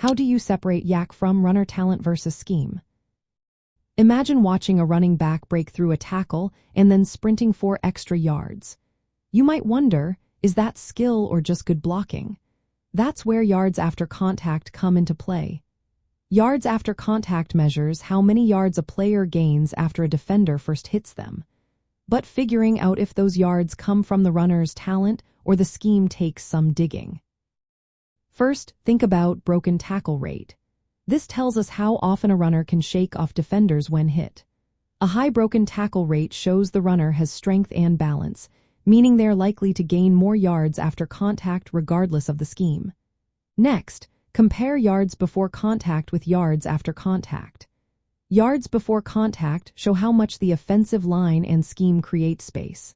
How do you separate YAC from runner talent versus scheme? Imagine watching a running back break through a tackle and then sprinting 4 extra yards. You might wonder, is that skill or just good blocking? That's where yards after contact come into play. Yards after contact measures how many yards a player gains after a defender first hits them. But figuring out if those yards come from the runner's talent or the scheme takes some digging. First, think about broken tackle rate. This tells us how often a runner can shake off defenders when hit. A high broken tackle rate shows the runner has strength and balance, meaning they're likely to gain more yards after contact regardless of the scheme. Next, compare yards before contact with yards after contact. Yards before contact show how much the offensive line and scheme create space.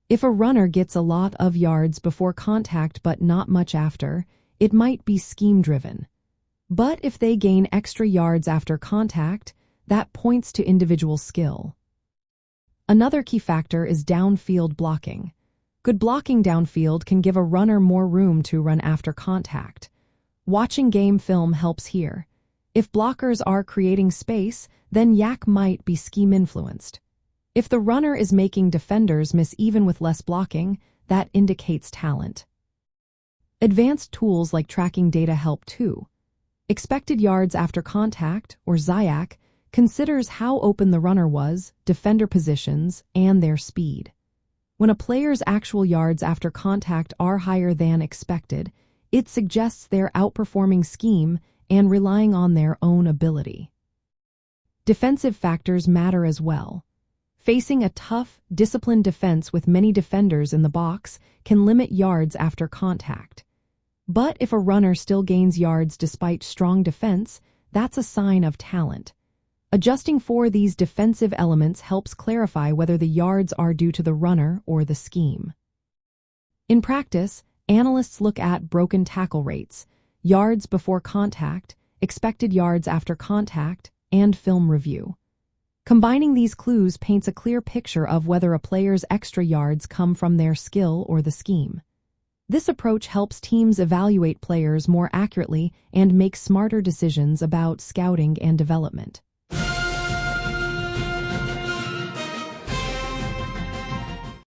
If a runner gets a lot of yards before contact but not much after, it might be scheme-driven. But if they gain extra yards after contact, that points to individual skill. Another key factor is downfield blocking. Good blocking downfield can give a runner more room to run after contact. Watching game film helps here. If blockers are creating space, then YAC might be scheme-influenced. If the runner is making defenders miss even with less blocking, that indicates talent. Advanced tools like tracking data help too. Expected yards after contact, or YAC, considers how open the runner was, defender positions, and their speed. When a player's actual yards after contact are higher than expected, it suggests they're outperforming scheme and relying on their own ability. Defensive factors matter as well. Facing a tough, disciplined defense with many defenders in the box can limit yards after contact. But if a runner still gains yards despite strong defense, that's a sign of talent. Adjusting for these defensive elements helps clarify whether the yards are due to the runner or the scheme. In practice, analysts look at broken tackle rates, yards before contact, expected yards after contact, and film review. Combining these clues paints a clear picture of whether a player's extra yards come from their skill or the scheme. This approach helps teams evaluate players more accurately and make smarter decisions about scouting and development.